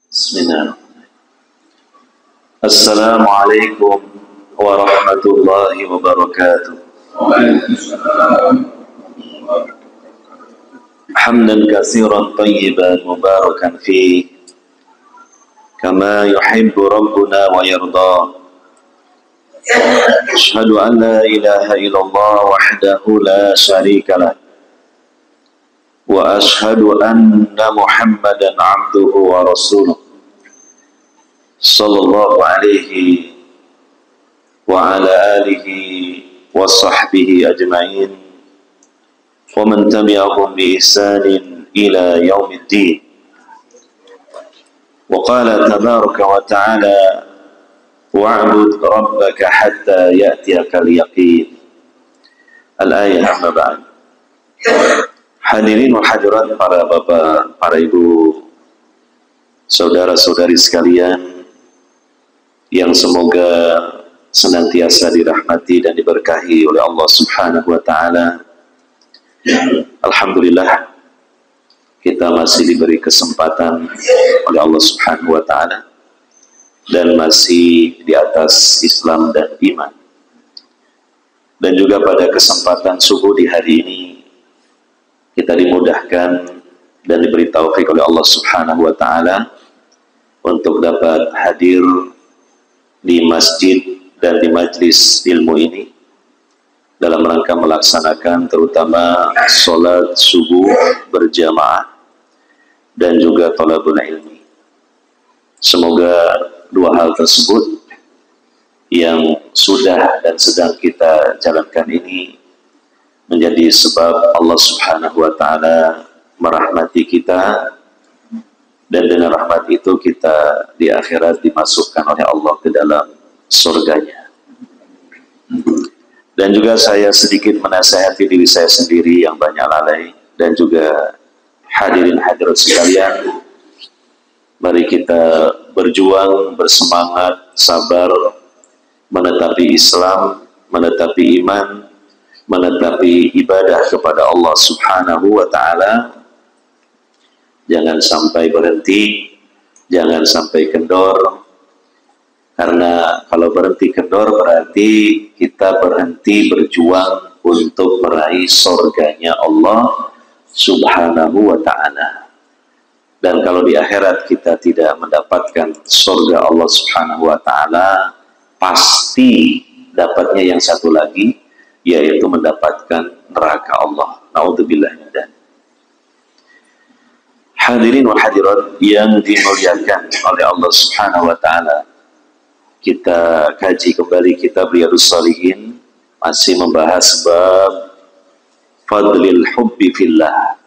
Bismillah. Assalamualaikum warahmatullahi wabarakatuh. Hamdan katsiran tayyiban mubarakan fi kama yuhibbu rabbuna wa yarda. Asyhadu an la ilaha illallah wahdahu la syarika lah. Wa ashhadu anna Muhammadan abduhu wa rasuluh sallallahu alaihi wa ala alihi wa sahbihi ajma'in wa man tabi'ahum bi ihsanin ila yaumiddin. Wa qala tabaraka wa ta'ala wa'bud rabbaka hatta ya'tiyakal yaqin. Al-ayah amma ba'd. Hadirin wa hadirat, para bapak, para ibu, saudara-saudari sekalian yang semoga senantiasa dirahmati dan diberkahi oleh Allah Subhanahu wa taala. Alhamdulillah, kita masih diberi kesempatan oleh Allah Subhanahu wa taala dan masih di atas Islam dan iman. Dan juga pada kesempatan subuh di hari ini kita dimudahkan dan diberi taufik oleh Allah Subhanahu wa taala untuk dapat hadir di masjid dan di majlis ilmu ini dalam rangka melaksanakan terutama sholat subuh berjamaah dan juga thalabul ilmi. Semoga dua hal tersebut yang sudah dan sedang kita jalankan ini menjadi sebab Allah Subhanahu wa taala merahmati kita, dan dengan rahmat itu kita di akhirat dimasukkan oleh Allah ke dalam surganya. Dan juga saya sedikit menasihati diri saya sendiri yang banyak lalai, dan juga hadirin hadirat sekalian, mari kita berjuang, bersemangat, sabar, menetapi Islam, menetapi iman, menetapi ibadah kepada Allah Subhanahu wa ta'ala. Jangan sampai berhenti, jangan sampai kendor, karena kalau berhenti kendor berarti kita berhenti berjuang untuk meraih surganya Allah Subhanahu wa ta'ala. Dan kalau di akhirat kita tidak mendapatkan surga Allah Subhanahu wa ta'ala, pasti dapatnya yang satu lagi, yaitu mendapatkan neraka Allah. Na'udzubillah min dzalik. Hadirin wa hadirat yang dimuliakan oleh Allah Subhanahu wa taala, kita kaji kembali kitab Riyadhus Shalihin, masih membahas bab fadlil hubbi fillah,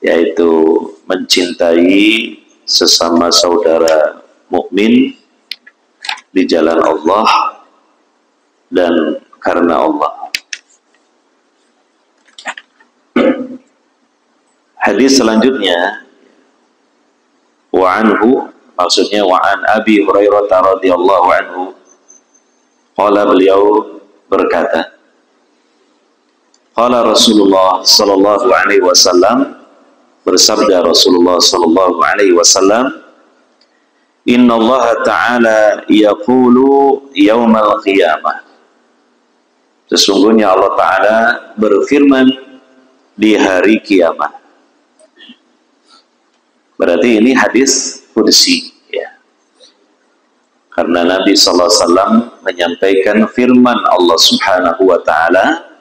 yaitu mencintai sesama saudara mukmin di jalan Allah dan karena Allah. Hadis selanjutnya, wa anhu, maksudnya wa an Abi Hurairah radhiyallahu anhu, qala, beliau berkata, qala Rasulullah sallallahu alaihi wasallam, bersabda Rasulullah sallallahu alaihi wasallam, inna Allah ta'ala yaqulu yaumal qiyamah, sesungguhnya Allah ta'ala berfirman di hari kiamat. Berarti ini hadis qudsi, ya. Karena Nabi SAW menyampaikan firman Allah Subhanahu wa ta'ala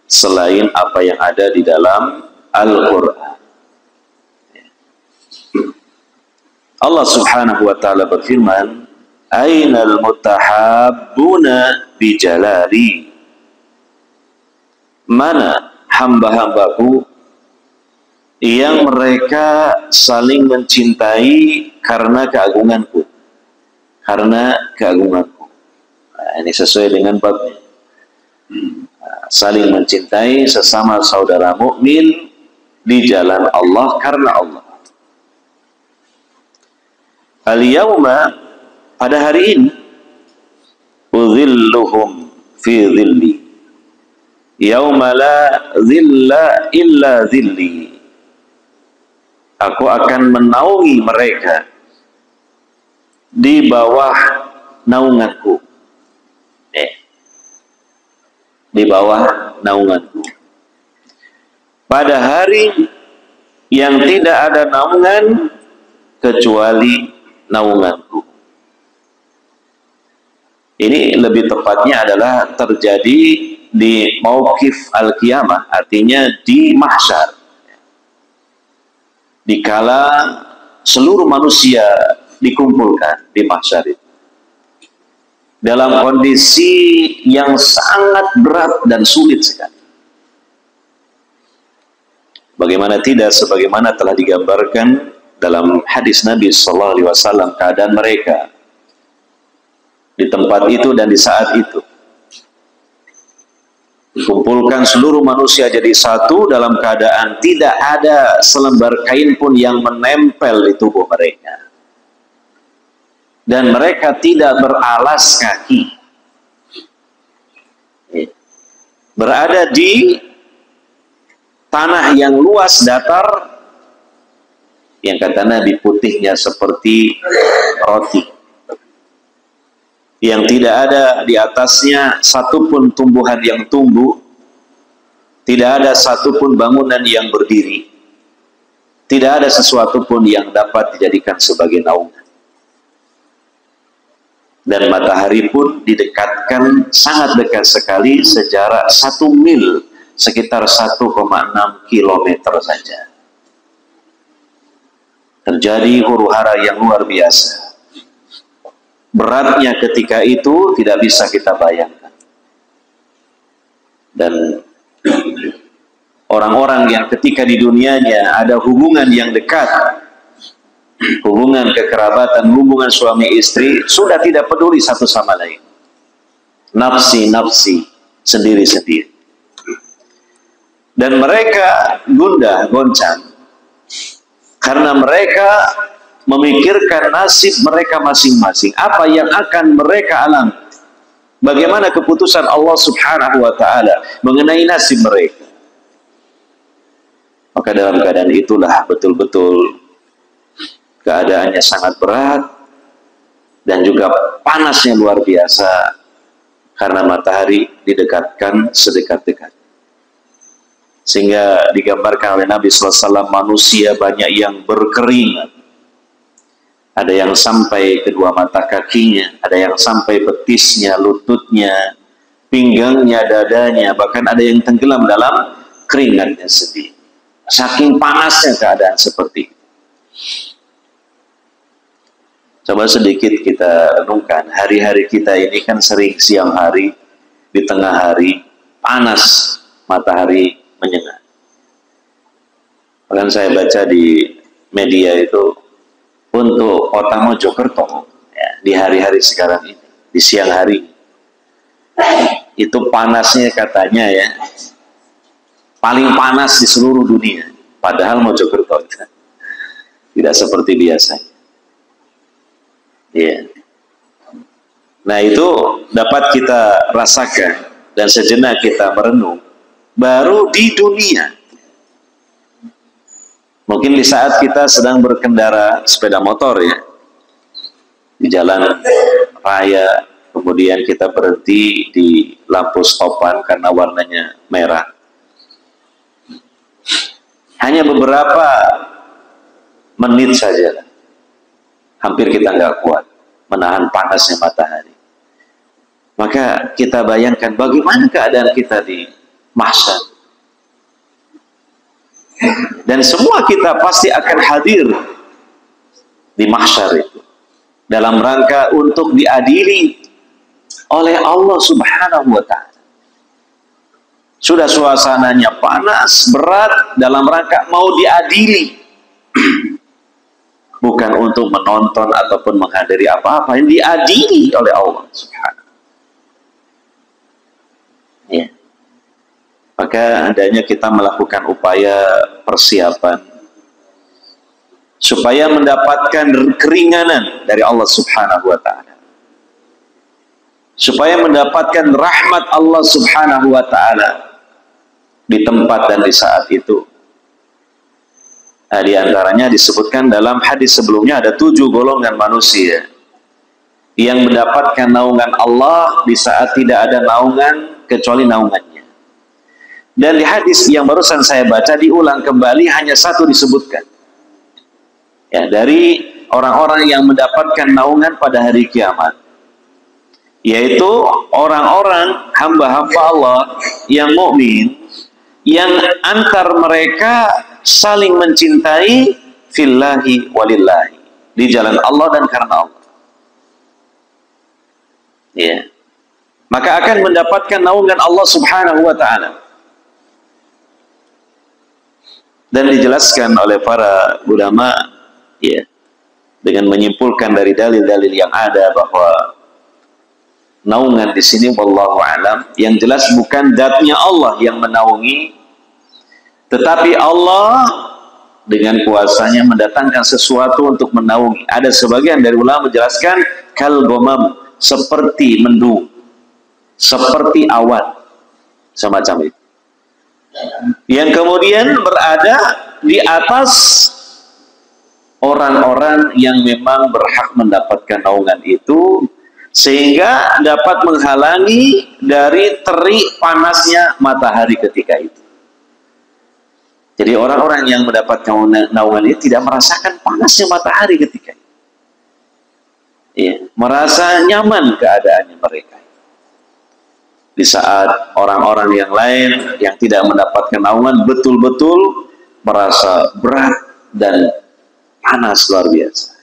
selain apa yang ada di dalam Al-Quran. Allah Subhanahu wa ta'ala berfirman, Ainal mutahabbuna bijalali, mana hamba-hambaku yang mereka saling mencintai karena keagunganku, karena keagunganku. Nah, ini sesuai dengan babnya. Saling mencintai sesama saudara mukmin di jalan Allah karena Allah. Al-yawma, pada hari ini, udhilluhum fi dhilli yawma la dhilla illa dhilli, Aku akan menaungi mereka di bawah naunganku. Di bawah naunganku. Pada hari yang tidak ada naungan kecuali naunganku. Ini lebih tepatnya adalah terjadi di mauqif al-qiyamah, artinya di mahsyar. Dikala seluruh manusia dikumpulkan di mahsyar itu dalam kondisi yang sangat berat dan sulit sekali. Bagaimana tidak, sebagaimana telah digambarkan dalam hadis Nabi SAW keadaan mereka di tempat itu dan di saat itu. Dikumpulkan seluruh manusia jadi satu dalam keadaan tidak ada selembar kain pun yang menempel di tubuh mereka. Dan mereka tidak beralas kaki. Berada di tanah yang luas datar, yang kata Nabi putihnya seperti roti, yang tidak ada di atasnya satupun tumbuhan yang tumbuh, tidak ada satupun bangunan yang berdiri, tidak ada sesuatu pun yang dapat dijadikan sebagai naungan. Dan matahari pun didekatkan sangat dekat sekali, sejarak 1 mil, sekitar 1,6 kilometer saja. Terjadi huru-hara yang luar biasa. Beratnya ketika itu tidak bisa kita bayangkan. Dan orang-orang yang ketika di dunianya ada hubungan yang dekat, hubungan kekerabatan, hubungan suami istri, sudah tidak peduli satu sama lain. Nafsi-nafsi, sendiri-sendiri. Dan mereka gundah goncang karena mereka memikirkan nasib mereka masing-masing, apa yang akan mereka alami, bagaimana keputusan Allah Subhanahu wa Ta'ala mengenai nasib mereka. Maka dalam keadaan itulah betul-betul keadaannya sangat berat dan juga panasnya luar biasa karena matahari didekatkan sedekat-dekat. Sehingga digambarkan oleh Nabi SAW, manusia banyak yang berkeringat. Ada yang sampai kedua mata kakinya, ada yang sampai betisnya, lututnya, pinggangnya, dadanya, bahkan ada yang tenggelam dalam keringatnya sendiri. Saking panasnya keadaan seperti itu. Coba sedikit kita renungkan, hari-hari kita ini kan sering siang hari, di tengah hari, panas, matahari menyengat. Bahkan saya baca di media itu, untuk kota Mojokerto, ya, di hari-hari sekarang ini, di siang hari, itu panasnya katanya ya, paling panas di seluruh dunia. Padahal Mojokerto tidak seperti biasanya. Ya. Nah itu dapat kita rasakan dan sejenak kita merenung. Baru di dunia. Mungkin di saat kita sedang berkendara sepeda motor ya, di jalan raya, kemudian kita berhenti di lampu stopan karena warnanya merah. Hanya beberapa menit saja, hampir kita nggak kuat menahan panasnya matahari. Maka kita bayangkan bagaimana keadaan kita di mahsyar. Dan semua kita pasti akan hadir di mahsyar itu dalam rangka untuk diadili oleh Allah Subhanahu wa Ta'ala. Sudah suasananya panas, berat, dalam rangka mau diadili. Bukan untuk menonton ataupun menghadiri apa-apa, yang diadili oleh Allah Subhanahu. Ya. Maka hendaknya kita melakukan upaya persiapan supaya mendapatkan keringanan dari Allah Subhanahu wa Ta'ala, supaya mendapatkan rahmat Allah Subhanahu wa Ta'ala di tempat dan di saat itu. Di antaranya disebutkan dalam hadis sebelumnya ada 7 golongan manusia yang mendapatkan naungan Allah di saat tidak ada naungan kecuali naungannya. Dan di hadis yang barusan saya baca diulang kembali hanya 1 disebutkan. Ya, dari orang-orang yang mendapatkan naungan pada hari kiamat, yaitu orang-orang hamba-hamba Allah yang mukmin, yang antar mereka saling mencintai fillahi walillahi, di jalan Allah dan karena Allah. Ya. Maka akan mendapatkan naungan Allah Subhanahu wa taala. Dan dijelaskan oleh para ulama, ya, dengan menyimpulkan dari dalil-dalil yang ada bahwa naungan di sini wallahu alam yang jelas bukan zatnya Allah yang menaungi, tetapi Allah dengan kuasanya mendatangkan sesuatu untuk menaungi. Ada sebagian dari ulama menjelaskan kal ghamam, seperti mendung, seperti awan, semacam itu, yang kemudian berada di atas orang-orang yang memang berhak mendapatkan naungan itu, sehingga dapat menghalangi dari terik panasnya matahari ketika itu. Jadi orang-orang yang mendapatkan naungan ini tidak merasakan panasnya matahari ketika itu. Ya, merasa nyaman keadaannya mereka. Di saat orang-orang yang lain yang tidak mendapatkan naungan betul-betul merasa berat dan panas luar biasa.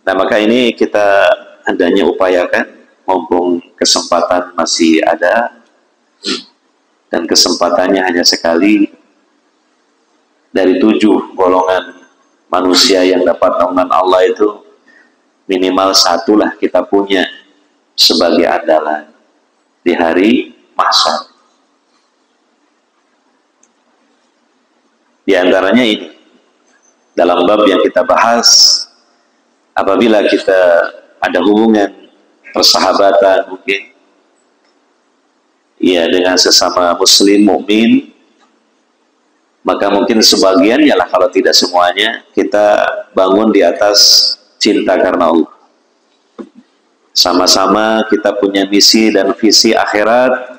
Nah, maka ini kita hendaknya upayakan, mumpung kesempatan masih ada, dan kesempatannya hanya sekali, dari 7 golongan manusia yang dapat naungan Allah itu, minimal 1 lah kita punya sebagai andalan di hari mahsyar. Di antaranya ini, dalam bab yang kita bahas, apabila kita ada hubungan persahabatan mungkin, ya, dengan sesama muslim mukmin, maka mungkin sebagian, yalah kalau tidak semuanya, kita bangun di atas cinta karena Allah. Sama-sama kita punya misi dan visi akhirat,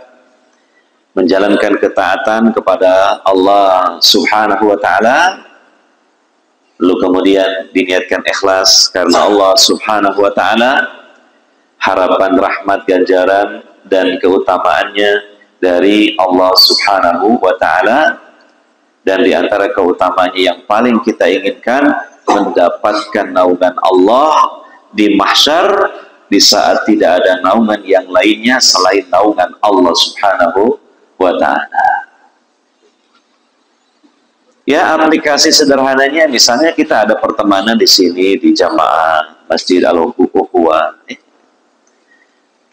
menjalankan ketaatan kepada Allah Subhanahu wa ta'ala, lalu kemudian diniatkan ikhlas karena Allah Subhanahu wa ta'ala, harapan rahmat ganjaran dan keutamaannya dari Allah Subhanahu wa ta'ala, dan di antara keutamaannya yang paling kita inginkan mendapatkan naungan Allah di mahsyar di saat tidak ada naungan yang lainnya selain naungan Allah Subhanahu wa ta'ala. Ya, aplikasi sederhananya misalnya kita ada pertemanan di sini di jamaah Masjid Al-Ukhuwah.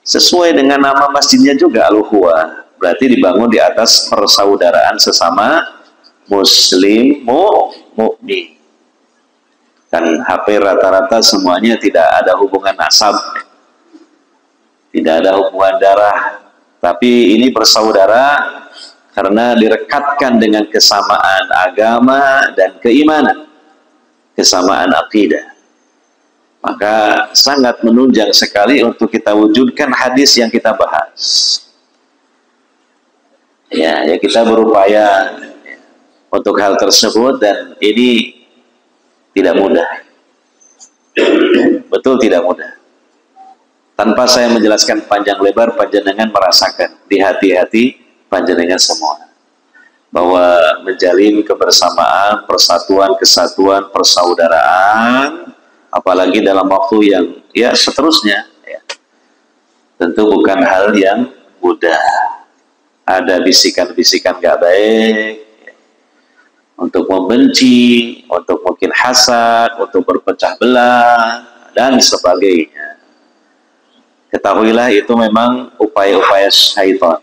Sesuai dengan nama masjidnya juga Al-Ukhuwah, berarti dibangun di atas persaudaraan sesama muslim mukmin. Kan hampir rata-rata semuanya tidak ada hubungan nasab, tidak ada hubungan darah, tapi ini bersaudara karena direkatkan dengan kesamaan agama dan keimanan, kesamaan akidah. Maka sangat menunjang sekali untuk kita wujudkan hadis yang kita bahas. Ya, kita berupaya untuk hal tersebut, dan ini tidak mudah. Betul tidak mudah. Tanpa saya menjelaskan panjang lebar, panjenengan merasakan di hati-hati panjenengan semua bahwa menjalin kebersamaan, persatuan, kesatuan, persaudaraan, apalagi dalam waktu yang ya seterusnya, ya, tentu bukan hal yang mudah. Ada bisikan-bisikan gak baik, ya, untuk membenci, untuk mungkin hasad, untuk berpecah belah dan sebagainya. Ketahuilah itu memang upaya-upaya syaitan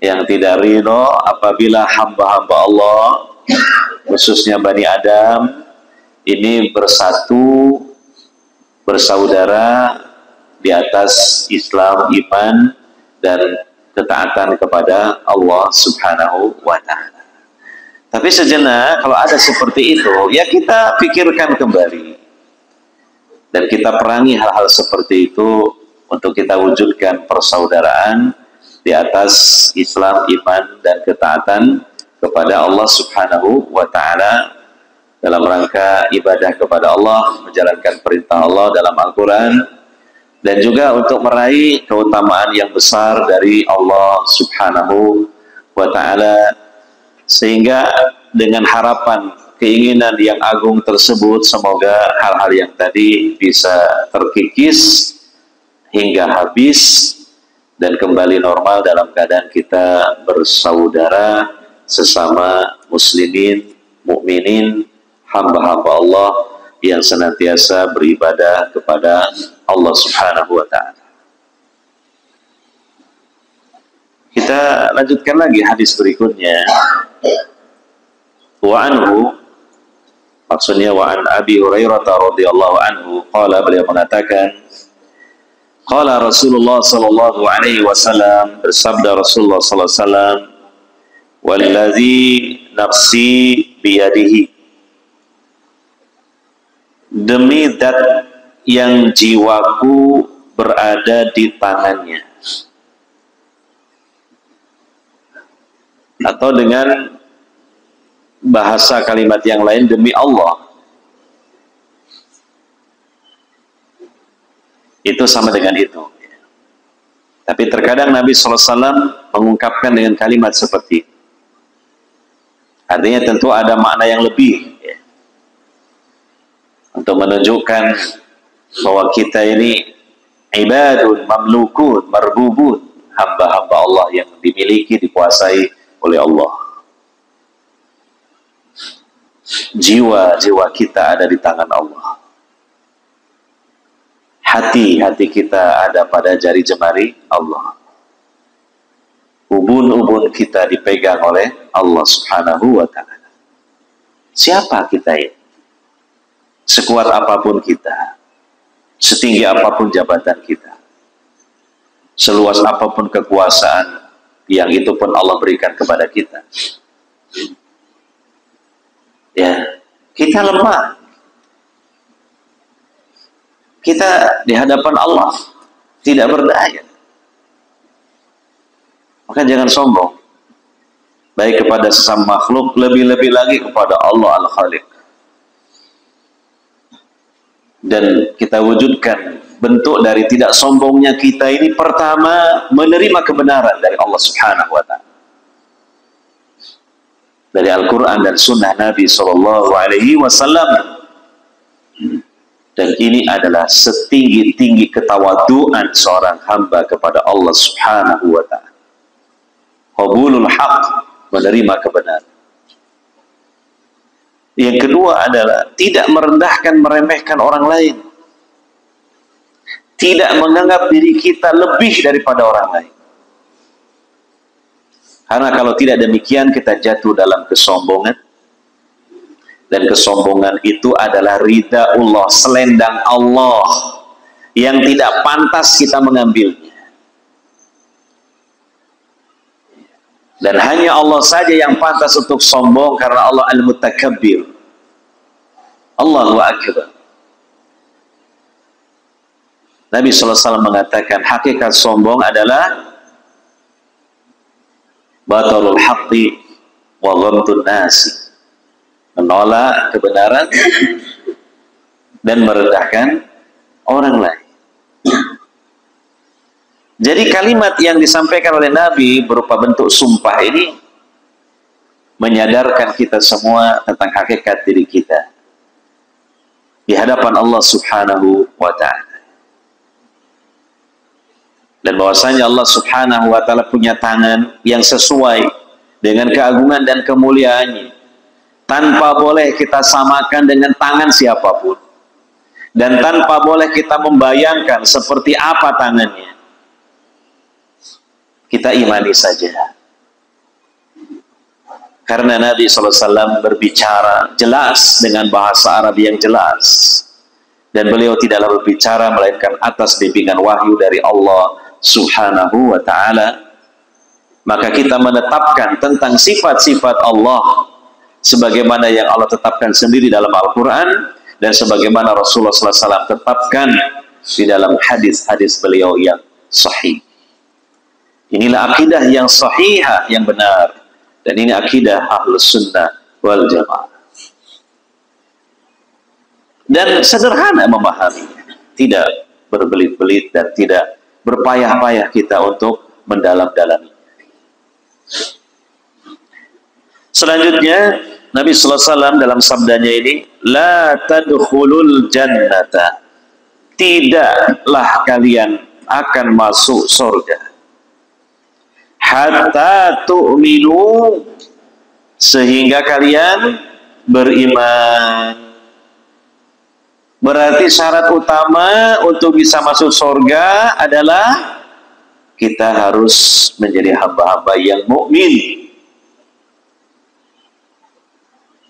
yang tidak ridho apabila hamba-hamba Allah, khususnya Bani Adam, ini bersatu, bersaudara di atas Islam, iman, dan ketaatan kepada Allah Subhanahu wa ta'ala. Tapi sejenak kalau ada seperti itu, ya kita pikirkan kembali. Dan kita perangi hal-hal seperti itu untuk kita wujudkan persaudaraan di atas Islam, iman, dan ketaatan kepada Allah Subhanahu wa Ta'ala dalam rangka ibadah kepada Allah, menjalankan perintah Allah dalam Al-Quran, dan juga untuk meraih keutamaan yang besar dari Allah Subhanahu wa Ta'ala, sehingga dengan harapan keinginan yang agung tersebut semoga hal-hal yang tadi bisa terkikis hingga habis dan kembali normal dalam keadaan kita bersaudara sesama muslimin, mukminin, hamba-hamba Allah yang senantiasa beribadah kepada Allah Subhanahu wa Ta'ala. Kita lanjutkan lagi hadis berikutnya. Wa anhu, maksudnya wa an Abi Hurairah radhiyallahu anhu, qala, beliau mengatakan, qala Rasulullah sallallahu alaihi wasallam, bersabda Rasulullah sallallahu alaihi wasallam, wallazi nafsi biyadihi, demi zat yang jiwaku berada di tangannya. Atau dengan bahasa kalimat yang lain, demi Allah. Itu sama dengan itu. Tapi terkadang Nabi SAW mengungkapkan dengan kalimat seperti itu. Artinya tentu ada makna yang lebih, ya, untuk menunjukkan bahwa kita ini ibadun mamlukun marbubun, hamba-hamba Allah yang dimiliki, dikuasai oleh Allah. Jiwa-jiwa kita ada di tangan Allah. Hati-hati kita ada pada jari jemari Allah. Ubun-ubun kita dipegang oleh Allah Subhanahu wa Ta'ala. Siapa kita ini? Sekuat apapun kita, setinggi apapun jabatan kita, seluas apapun kekuasaan yang itu pun Allah berikan kepada kita, ya, kita lemah. Kita di hadapan Allah tidak berdaya. Maka jangan sombong, baik kepada sesama makhluk, lebih-lebih lagi kepada Allah Al-Khaliq. Dan kita wujudkan bentuk dari tidak sombongnya kita ini, pertama menerima kebenaran dari Allah Subhanahu wa Ta'ala, dari Al-Quran dan Sunnah Nabi Sallallahu Alaihi Wasallam. Dan ini adalah setinggi-tinggi ketawaduan seorang hamba kepada Allah Subhanahu wa Ta'ala. Qabulul haq, menerima kebenaran. Yang kedua adalah tidak merendahkan, meremehkan orang lain. Tidak menganggap diri kita lebih daripada orang lain. Karena kalau tidak demikian kita jatuh dalam kesombongan. Dan kesombongan itu adalah ridha Allah, selendang Allah yang tidak pantas kita mengambilnya. Dan hanya Allah saja yang pantas untuk sombong, karena Allah Al-Mutakabbir. Allahu Akbar. Nabi SAW mengatakan hakikat sombong adalah batalul haqqi wa ghamtun nasi, menolak kebenaran dan merendahkan orang lain. Jadi kalimat yang disampaikan oleh Nabi berupa bentuk sumpah ini menyadarkan kita semua tentang hakikat diri kita di hadapan Allah Subhanahu wa Ta'ala. Dan bahwasanya Allah Subhanahu wa Ta'ala punya tangan yang sesuai dengan keagungan dan kemuliaannya, tanpa boleh kita samakan dengan tangan siapapun, dan tanpa boleh kita membayangkan seperti apa tangannya. Kita imani saja. Karena Nabi SAW berbicara jelas dengan bahasa Arab yang jelas, dan beliau tidaklah berbicara melainkan atas bimbingan wahyu dari Allah Subhanahu wa Ta'ala. Maka kita menetapkan tentang sifat-sifat Allah sebagaimana yang Allah tetapkan sendiri dalam Al-Quran dan sebagaimana Rasulullah SAW tetapkan di dalam hadis-hadis beliau yang sahih. Inilah akidah yang sahihah, yang benar, dan ini akidah Ahlus Sunnah wal Jamaah. Dan sederhana memahaminya, tidak berbelit-belit dan tidak berpayah-payah kita untuk mendalam-dalami. Selanjutnya Nabi sallallahu alaihi wasallam dalam sabdanya ini, la tadkhulul jannata, tidaklah kalian akan masuk surga hatta tu'minu, sehingga kalian beriman. Berarti syarat utama untuk bisa masuk surga adalah kita harus menjadi hamba-hamba yang mukmin.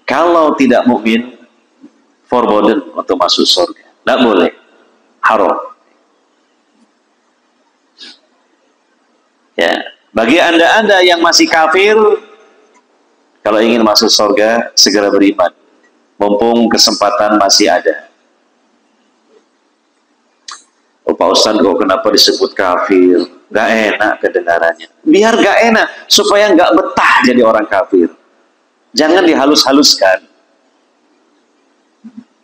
Kalau tidak mukmin, forbidden untuk masuk surga. Tidak boleh, haram. Ya, bagi anda yang masih kafir, kalau ingin masuk surga, segera beriman. Mumpung kesempatan masih ada. Oh, Pak Ustaz, kok kenapa disebut kafir? Gak enak kedengarannya. Biar gak enak, supaya gak betah jadi orang kafir. Jangan dihalus-haluskan.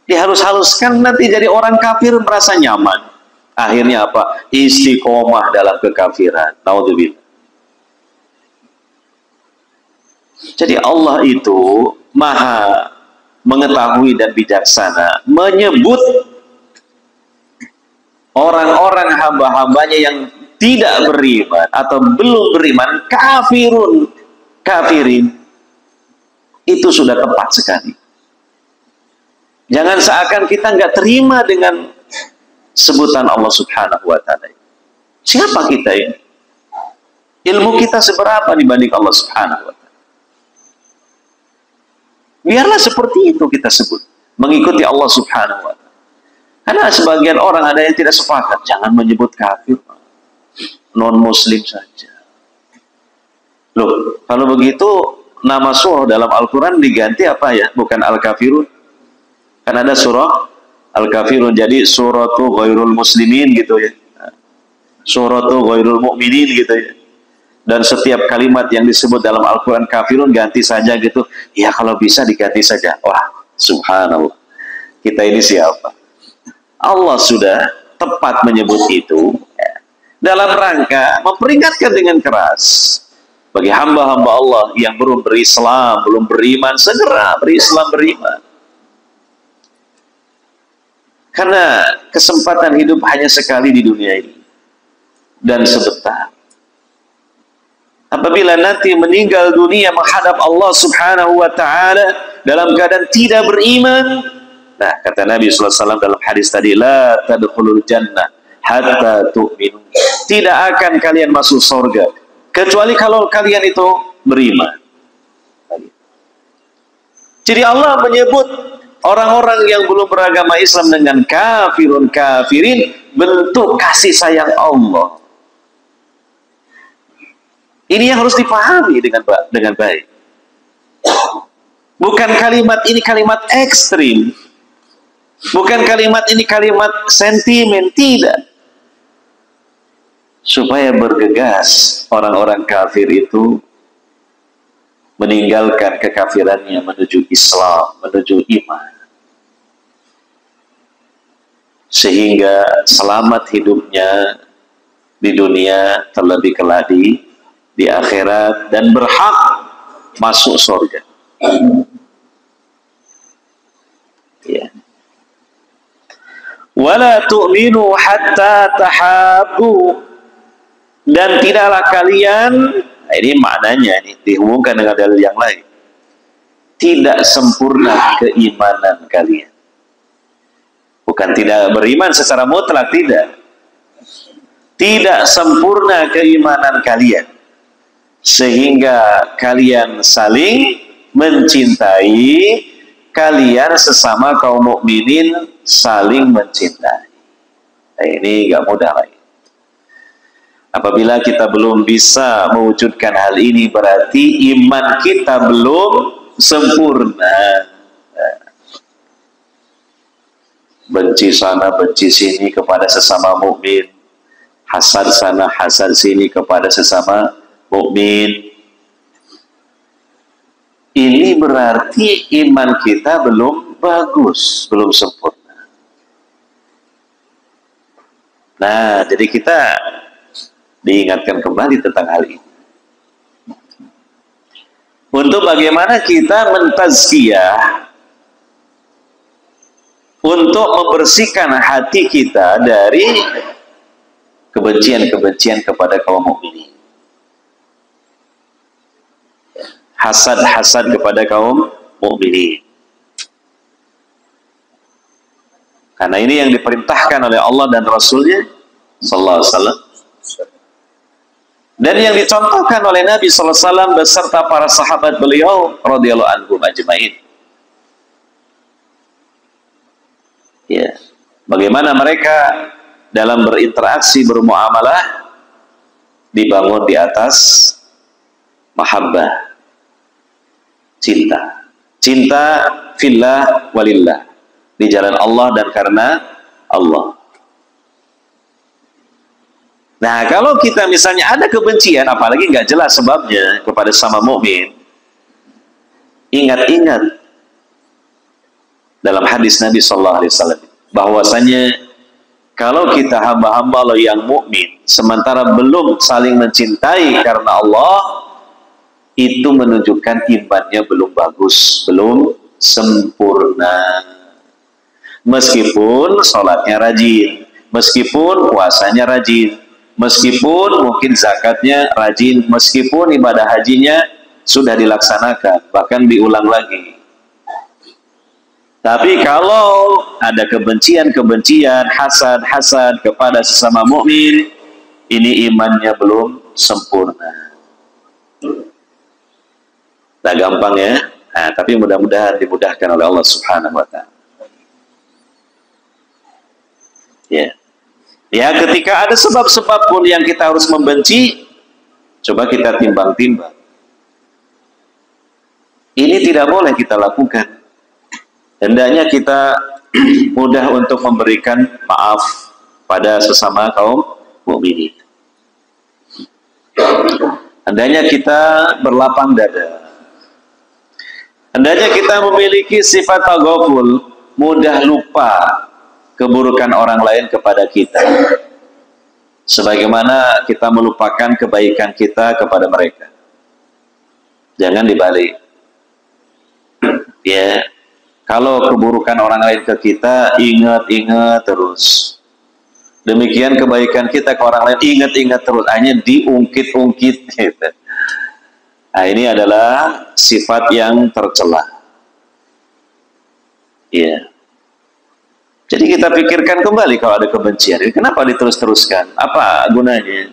Dihalus-haluskan nanti jadi orang kafir merasa nyaman. Akhirnya apa? Istiqomah dalam kekafiran. Naudzubillah. Jadi Allah itu maha mengetahui dan bijaksana menyebut orang-orang hamba-hambanya yang tidak beriman atau belum beriman kafirin. Itu sudah tepat sekali. Jangan seakan kita nggak terima dengan sebutan Allah Subhanahu wa Ta'ala. Siapa kita ini? Ilmu kita seberapa dibanding Allah Subhanahu wa Ta'ala? Biarlah seperti itu kita sebut, mengikuti Allah Subhanahu wa Ta'ala. Karena sebagian orang ada yang tidak sepakat, jangan menyebut kafir, non-muslim saja. Loh, kalau begitu nama surah dalam Al-Quran diganti apa ya? Bukan Al-Kafirun. Kan ada surah Al-Kafirun, jadi suratu ghairul muslimin gitu ya. Suratu ghairul mu'minin gitu ya. Dan setiap kalimat yang disebut dalam Al-Quran kafirun ganti saja gitu. Ya kalau bisa diganti saja. Wah, subhanallah. Kita ini siapa? Allah sudah tepat menyebut itu ya, dalam rangka memperingatkan dengan keras bagi hamba-hamba Allah yang belum berislam, belum beriman, segera berislam, beriman. Karena kesempatan hidup hanya sekali di dunia ini dan sebentar. Apabila nanti meninggal dunia menghadap Allah Subhanahu wa Ta'ala dalam keadaan tidak beriman, nah kata Nabi SAW dalam hadis tadi, la tadkhulul jannah hatta tu'minu, tidak akan kalian masuk surga kecuali kalau kalian itu beriman. Jadi Allah menyebut orang-orang yang belum beragama Islam dengan kafirun kafirin, bentuk kasih sayang Allah. Ini yang harus dipahami dengan baik. Bukan kalimat ini kalimat ekstrim. Bukan kalimat ini kalimat sentimen, tidak. Supaya bergegas orang-orang kafir itu meninggalkan kekafirannya menuju Islam, menuju iman. Sehingga selamat hidupnya di dunia, terlebih kelak di akhirat, dan berhak masuk surga. Ya. Wala tu'minu hatta tahabbu, dan tidaklah kalian, ini maknanya ini dihubungkan dengan dalil yang lain, tidak sempurna keimanan kalian. Bukan tidak beriman secara mutlak, tidak sempurna keimanan kalian sehingga kalian saling mencintai, kalian sesama kaum mukminin saling mencintai. Nah, ini gak mudah lagi. Apabila kita belum bisa mewujudkan hal ini, berarti iman kita belum sempurna. Benci sana, benci sini kepada sesama mukmin, hasad sana, hasad sini kepada sesama mukmin. Ini berarti iman kita belum bagus, belum sempurna. Nah, jadi kita diingatkan kembali tentang hal ini. Untuk bagaimana kita mentazkiyah, untuk membersihkan hati kita dari kebencian-kebencian kepada kaum mukminin, hasad-hasad kepada kaum mukminin. Karena ini yang diperintahkan oleh Allah dan Rasulnya sallallahu alaihi wasallam, dan yang dicontohkan oleh Nabi sallallahu alaihi wasallam beserta para sahabat beliau radhiyallahu anhum ajmain. Ya, bagaimana mereka dalam berinteraksi, bermuamalah dibangun di atas mahabbah, cinta fillah walillah, di jalan Allah dan karena Allah. Nah, kalau kita misalnya ada kebencian, apalagi nggak jelas sebabnya kepada sama mukmin, ingat-ingat dalam hadis Nabi Sallallahu Alaihi Wasallam bahwasanya kalau kita hamba-hamba Allah yang mukmin sementara belum saling mencintai karena Allah, itu menunjukkan imannya belum bagus, belum sempurna. Meskipun sholatnya rajin, meskipun puasanya rajin, meskipun mungkin zakatnya rajin, meskipun ibadah hajinya sudah dilaksanakan, bahkan diulang lagi. Tapi kalau ada kebencian-kebencian, hasad-hasad kepada sesama mukmin, ini imannya belum sempurna. Nah, gampang ya. Nah, tapi mudah-mudahan dimudahkan oleh Allah Subhanahu wa Ta'ala. Ya. Ya, ketika ada sebab-sebab pun yang kita harus membenci, coba kita timbang-timbang. Ini tidak boleh kita lakukan. Hendaknya kita mudah untuk memberikan maaf pada sesama kaum mukminin. Hendaknya kita berlapang dada. Hendaknya kita memiliki sifat taghaful, mudah lupa keburukan orang lain kepada kita, sebagaimana kita melupakan kebaikan kita kepada mereka. Jangan dibalik. Ya. Kalau keburukan orang lain ke kita, ingat-ingat terus. Demikian kebaikan kita ke orang lain, ingat-ingat terus. Hanya diungkit-ungkit. Gitu. Nah, ini adalah sifat yang tercela. Ya. Jadi kita pikirkan kembali kalau ada kebencian. Kenapa diterus-teruskan? Apa gunanya?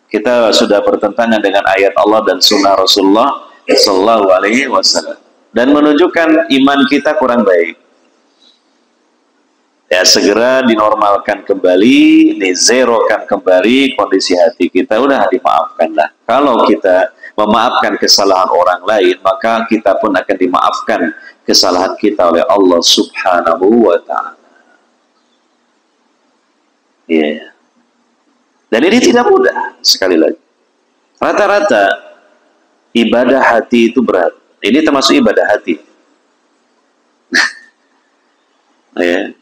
Kita sudah bertentangan dengan ayat Allah dan sunnah Rasulullah Sallallahu Alaihi Wasallam, dan menunjukkan iman kita kurang baik. Ya, segera dinormalkan kembali, dizerokan kembali kondisi hati kita. Udah dimaafkanlah. Kalau kita memaafkan kesalahan orang lain, maka kita pun akan dimaafkan kesalahan kita oleh Allah Subhanahu wa Ta'ala. Ya. Dan ini tidak mudah, sekali lagi. Rata-rata ibadah hati itu berat. Ini termasuk ibadah hati. Ya.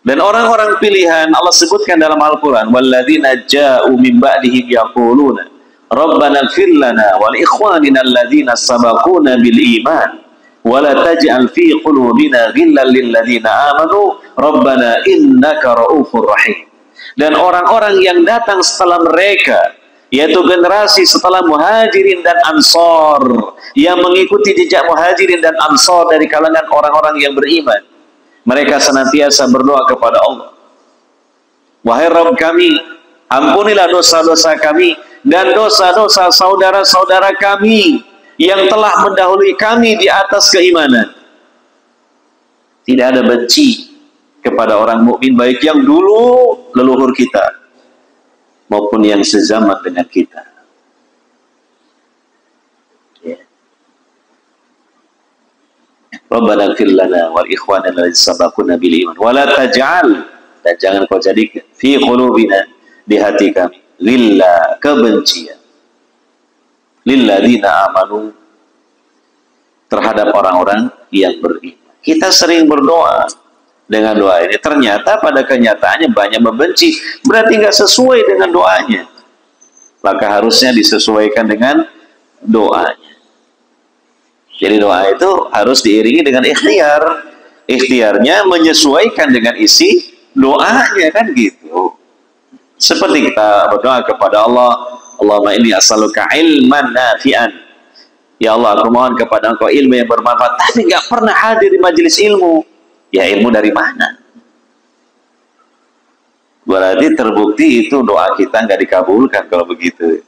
Dan orang-orang pilihan Allah sebutkan dalam Al-Quran, walladzina ja'u min ba'dihim yaquluna rabbana ighfir lana wa li ikhwanina alladzina sabaquna bil iman wa la taj'al fi qulubina ghillan lil ladzina amanu rabbana innaka ra'ufur rahim. Dan orang-orang yang datang setelah mereka, yaitu generasi setelah muhajirin dan ansor, yang mengikuti jejak muhajirin dan ansor dari kalangan orang-orang yang beriman, mereka senantiasa berdoa kepada Allah, wahai Rabb kami, ampunilah dosa-dosa kami dan dosa-dosa saudara-saudara kami yang telah mendahului kami di atas keimanan. Tidak ada benci kepada orang mukmin, baik yang dulu leluhur kita maupun yang sezaman dengan kita. Rabbana ighfir lana wal ikhwana alladzina sabaquna bil iman wa la taj'al, dan jangan kau jadikan fi qulubina, di hati kami, ghilla, kebencian, lilladzina amanu, terhadap orang-orang yang beriman. Kita sering berdoa dengan doa ini, ternyata pada kenyataannya banyak membenci, berarti nggak sesuai dengan doanya. Maka harusnya disesuaikan dengan doanya. Jadi doa itu harus diiringi dengan ikhtiar. Ikhtiarnya menyesuaikan dengan isi doanya, kan gitu. Seperti kita berdoa kepada Allah, Allahumma inni as'aluka ilman nafi'an. Ya Allah, aku mohon kepada Engkau ilmu yang bermanfaat, tapi nggak pernah hadir di majelis ilmu. Ya, ilmu dari mana? Berarti terbukti itu doa kita nggak dikabulkan kalau begitu.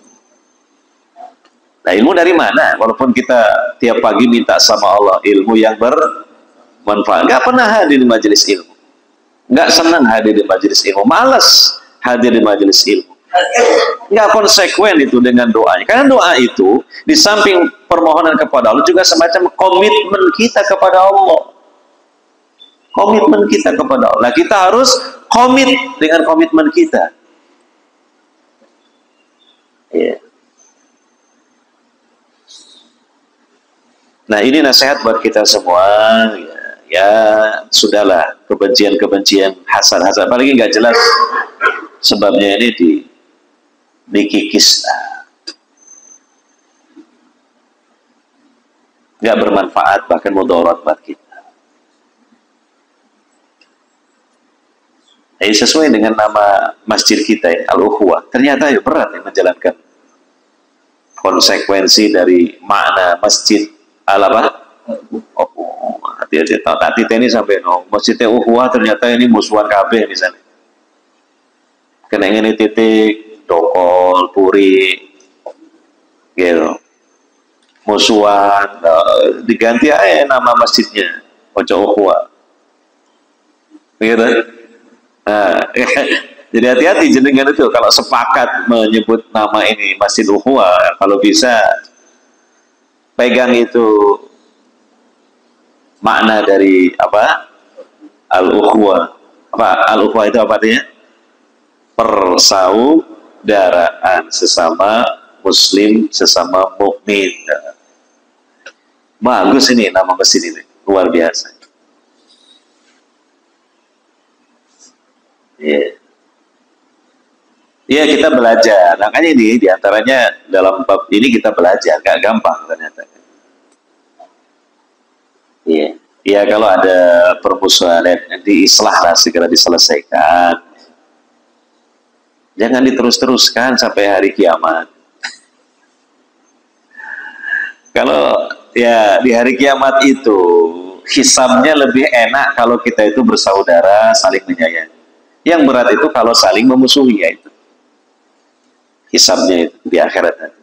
Nah, ilmu dari mana? Walaupun kita tiap pagi minta sama Allah ilmu yang bermanfaat, nggak pernah hadir di majelis ilmu, nggak senang hadir di majelis ilmu, malas hadir di majelis ilmu, nggak konsekuen itu dengan doanya. Karena doa itu di samping permohonan kepada Allah juga semacam komitmen kita kepada Allah. Komitmen kita kepada Allah. Nah, kita harus komit dengan komitmen kita. Yeah. Nah, ini nasihat buat kita semua. Ya sudahlah, kebencian-kebencian, hasad-hasad, apalagi nggak jelas sebabnya, ini dikikis. Nggak bermanfaat, bahkan mudarat buat kita. Jadi sesuai dengan nama masjid kita ya, Al-Ukhuwah. Ternyata ya berat ya menjalankan konsekuensi dari makna masjid apa? Oh, hati-hati. Tadi ini sampai masjidnya Ukhuwah, ternyata ini musuhan kabeh misalnya. Kena ini titik, dokol, puri, gitu. Musuhan, diganti aja nama masjidnya, Ojo Ukhuwah. Gitu. Nah, jadi hati-hati jenengan itu kalau sepakat menyebut nama ini Masjid Ukhuwah, kalau bisa pegang itu makna dari apa? Al-Ukhuwah. Apa Al-Ukhuwah itu apa artinya? Persaudaraan sesama muslim, sesama mukmin. Bagus ini nama masjid ini, luar biasa. Ya, yeah. Kita belajar. Makanya ini diantaranya dalam bab ini kita belajar, gak gampang ternyata. Iya, yeah. Kalau ada permusuhan nanti islahlah, segera diselesaikan. Jangan diterus-teruskan sampai hari kiamat. Kalau ya di hari kiamat itu hisabnya lebih enak kalau kita itu bersaudara, saling menyayangi. Yang berat itu kalau saling memusuhi, ya itu hisabnya itu di akhirat nanti.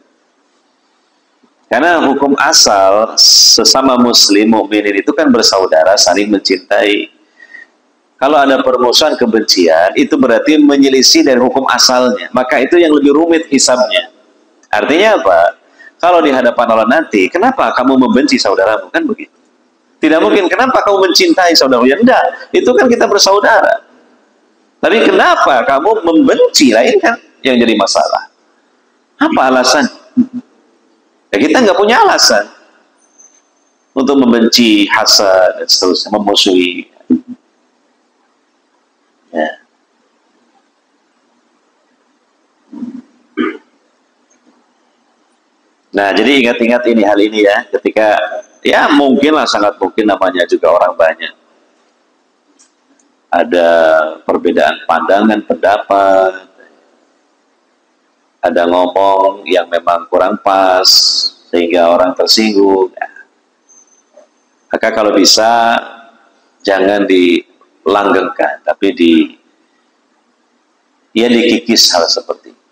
Karena hukum asal sesama muslim mukminin itu kan bersaudara, saling mencintai. Kalau ada permusuhan, kebencian, itu berarti menyelisih dari hukum asalnya. Maka itu yang lebih rumit hisabnya. Artinya apa? Kalau di hadapan Allah nanti, kenapa kamu membenci saudaramu? Kan begitu. Tidak mungkin, kenapa kamu mencintai saudaramu? Ya enggak, itu kan kita bersaudara. Tapi kenapa kamu membenci? Lain kan yang jadi masalah. Apa alasan? Ya, kita nggak punya alasan untuk membenci, hasad, dan seterusnya, memusuhi. Ya. Nah, jadi ingat-ingat ini, hal ini ya, ketika ya mungkinlah, sangat mungkin, namanya juga orang banyak. Ada perbedaan pandangan, pendapat, ada ngomong yang memang kurang pas, sehingga orang tersinggung. Maka kalau bisa, jangan dilanggengkan, tapi dikikis hal seperti itu.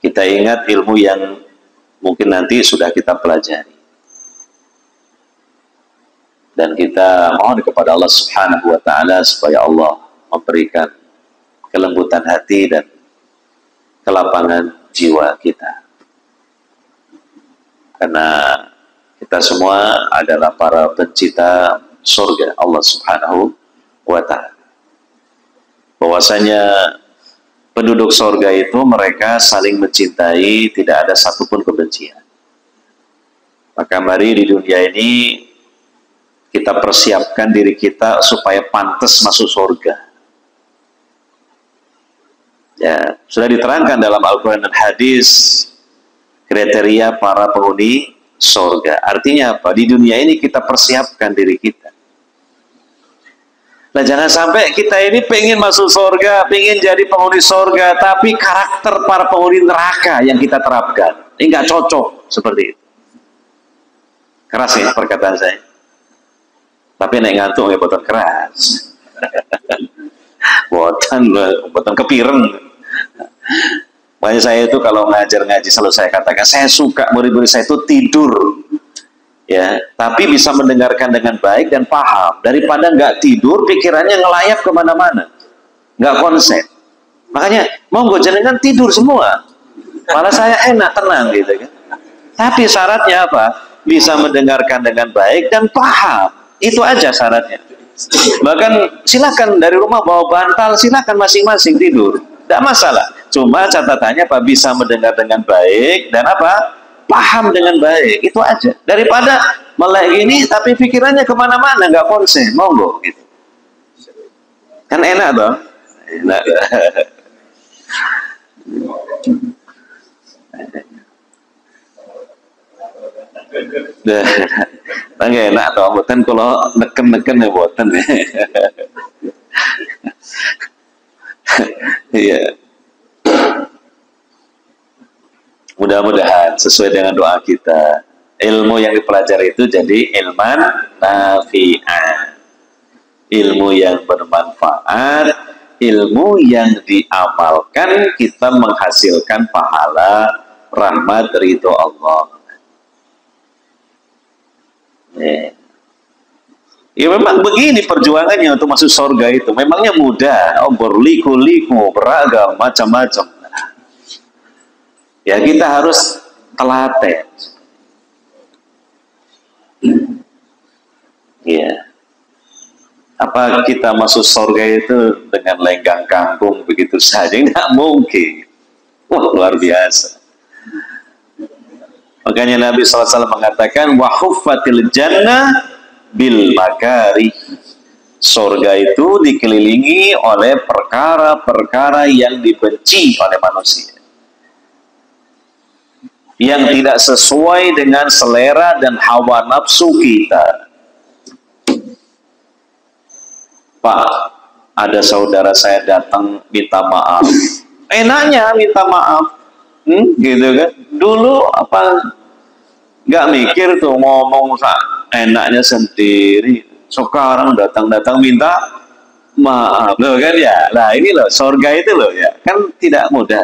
Kita ingat ilmu yang mungkin nanti sudah kita pelajari. Dan kita mohon kepada Allah Subhanahu wa Ta'ala supaya Allah memberikan kelembutan hati dan kelapangan jiwa kita. Karena Kita semua adalah para pencipta surga Allah Subhanahu wa Ta'ala. Bahwasanya penduduk surga itu mereka saling mencintai, tidak ada satupun kebencian. Maka mari di dunia ini kita persiapkan diri kita supaya pantas masuk surga. Ya, sudah diterangkan dalam Al-Quran dan hadis kriteria para penghuni surga. Artinya apa? Di dunia ini kita persiapkan diri kita. Nah, jangan sampai kita ini pengen masuk surga, pengen jadi penghuni surga, tapi karakter para penghuni neraka yang kita terapkan ini nggak cocok seperti itu. Keras ya perkataan saya. Tapi naik ngantuk ya boten keras. boten kepireng. Makanya saya itu kalau ngajar ngaji selalu saya katakan, saya suka murid-murid saya itu tidur. Ya, tapi bisa mendengarkan dengan baik dan paham. Daripada nggak tidur, pikirannya ngelayap kemana-mana. Nggak konsen. Makanya, monggo jenengan tidur semua. Malah saya enak, tenang gitu kan. Tapi syaratnya apa? Bisa mendengarkan dengan baik dan paham. Itu aja syaratnya. Bahkan silakan dari rumah bawa bantal, silakan masing-masing tidur. Tidak masalah. Cuma catatannya apa? Bisa mendengar dengan baik dan apa? Paham dengan baik. Itu aja. Daripada melek ini tapi pikirannya kemana-mana, nggak konsen. Monggo gitu. Kan enak dong. Enak. Nah, nggak enak toh, boten kalau neken ya boten ya. Iya. Mudah-mudahan sesuai dengan doa kita, ilmu yang dipelajari itu jadi ilman nafi'ah, ilmu yang bermanfaat, ilmu yang diamalkan kita menghasilkan pahala, rahmat, ridho Allah. Ya memang begini perjuangannya untuk masuk surga itu. Memangnya mudah, berliku-liku, beragam, macam-macam. Ya kita harus telaten. Ya. Apa kita masuk surga itu dengan lenggang kangkung begitu saja? Nggak mungkin. Wah, luar biasa. Makanya Nabi SAW mengatakan wa huffatil jannah bil makari. Surga itu dikelilingi oleh perkara-perkara yang dibenci oleh manusia, yang tidak sesuai dengan selera dan hawa nafsu kita. Pak, ada saudara saya datang minta maaf. Enaknya minta maaf. Gitu kan. Dulu apa nggak mikir tuh ngomong enaknya sendiri. Sekarang datang-datang minta maaf loh kan ya. Nah ini loh surga itu loh ya. Kan tidak mudah.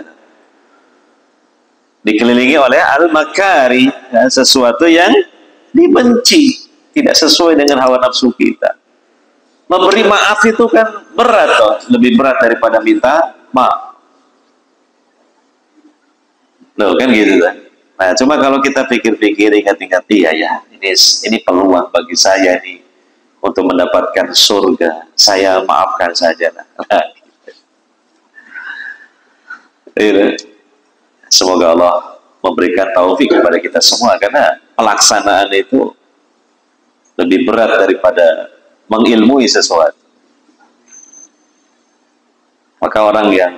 Dikelilingi oleh al-makari, ya, sesuatu yang dibenci, tidak sesuai dengan hawa nafsu kita. Memberi maaf itu kan berat toh, lebih berat daripada minta maaf. Loh kan gitu kan. Nah, cuma kalau kita pikir-pikir, ingat-ingat, iya ya, ini peluang bagi saya nih untuk mendapatkan surga. Saya maafkan saja lah. Semoga Allah memberikan taufik kepada kita semua, karena pelaksanaan itu lebih berat daripada mengilmui sesuatu. Maka orang yang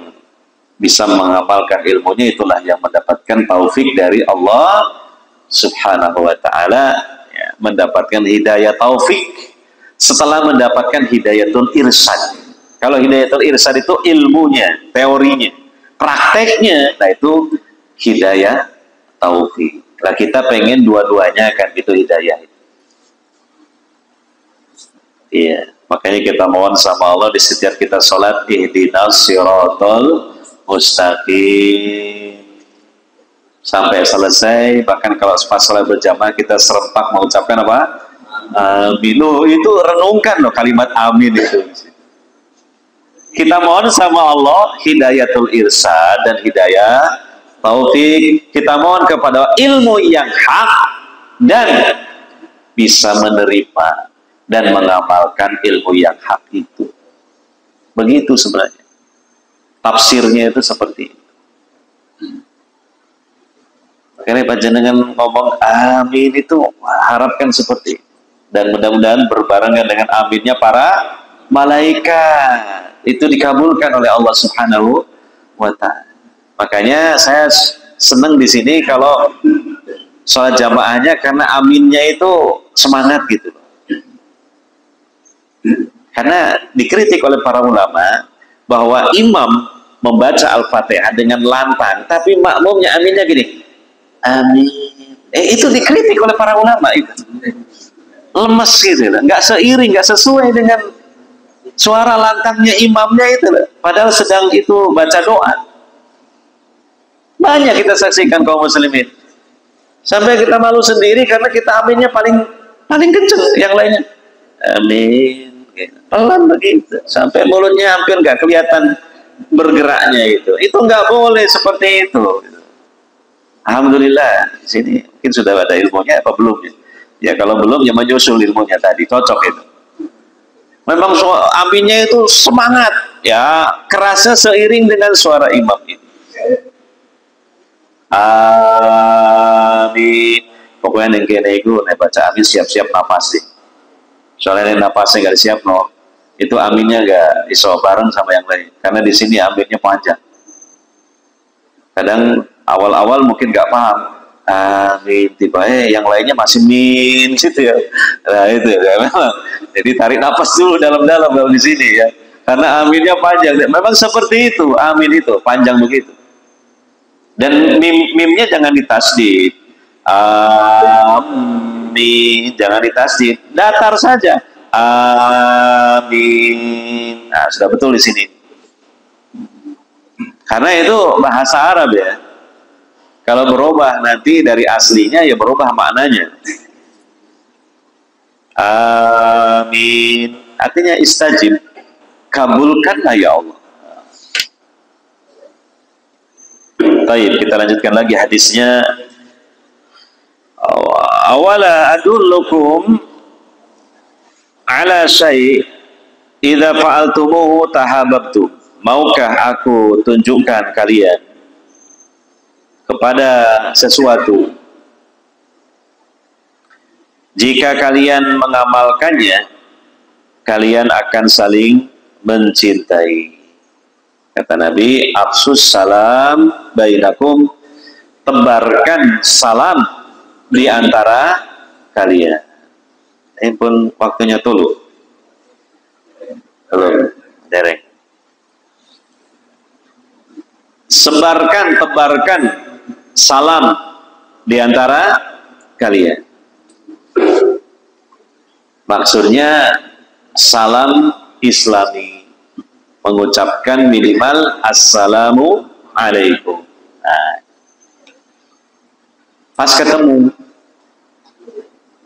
bisa mengamalkan ilmunya itulah yang mendapatkan taufik dari Allah Subhanahu wa Ta'ala, ya, mendapatkan hidayah taufik setelah mendapatkan hidayatul irsyad. Kalau hidayatul irsyad itu ilmunya, teorinya, prakteknya, nah itu hidayah taufik. Nah kita pengen dua-duanya kan, itu hidayah. Iya, makanya kita mohon sama Allah di setiap kita sholat, ihdinas siratal mustaqim, sampai selesai. Bahkan kalau pas sholat berjamaah kita serempak mengucapkan apa? Amin. Itu renungkan loh kalimat amin itu. Kita mohon sama Allah hidayatul irsyad dan hidayah taufik. Kita mohon kepada ilmu yang hak dan bisa menerima dan mengamalkan ilmu yang hak itu. Begitu sebenarnya. Tafsirnya itu seperti itu. Makanya panjenengan ngomong amin itu harapkan seperti itu. Dan mudah-mudahan berbarengan dengan aminnya para malaikat. Itu dikabulkan oleh Allah Subhanahu wa ta'ala. Makanya saya senang di sini kalau sholat jamaahnya, karena aminnya itu semangat gitu. Karena dikritik oleh para ulama bahwa imam membaca Al-Fatihah dengan lantang, tapi makmumnya aminnya gini, amin. Itu dikritik oleh para ulama itu. Lemes gitu, nggak seiring, nggak sesuai dengan suara lantangnya imamnya itu. Padahal sedang itu baca doa. Banyak kita saksikan kaum muslimin. Sampai kita malu sendiri karena kita aminnya paling kenceng, yang lainnya amin. Pelan begitu, sampai mulutnya hampir nggak kelihatan bergeraknya itu. Itu nggak boleh seperti itu. Alhamdulillah, di sini mungkin sudah ada ilmunya apa belum ya? Ya kalau belum ya menyusul ilmunya tadi, cocok itu. Memang aminnya itu semangat, ya kerasnya seiring dengan suara imam ini. Amin. Pokoknya yang kene itu baca amin siap-siap nafas sih. Soalnya nafasnya nggak siap no, itu aminnya nggak iso bareng sama yang lain. Karena di sini aminnya panjang. Kadang awal-awal mungkin nggak paham. Amin, tiba yang lainnya masih min gitu ya. Nah itu ya memang. Jadi tarik nafas dulu dalam-dalam kalau di sini ya. Karena aminnya panjang. Memang seperti itu, amin itu panjang begitu. Dan mimnya jangan ditasdid. Amin, jangan ditasdid, datar saja. Amin. Nah, sudah betul di sini. Karena itu bahasa Arab ya. Kalau berubah nanti dari aslinya ya berubah maknanya. Amin. Artinya istajib. Kabulkanlah ya Allah. Baik, kita lanjutkan lagi hadisnya. Awala adullukum ala syai' idza fa'altumuhu tahabbtum. Maukah aku tunjukkan kalian kepada sesuatu, jika kalian mengamalkannya kalian akan saling mencintai. Kata Nabi, afsus salam bainakum, tebarkan salam di antara kalian. Ini pun waktunya dulu. Belum, dereng. Sebarkan, tebarkan salam di antara kalian. Maksudnya salam Islami, mengucapkan minimal assalamu alaikum. Nah, pas ketemu,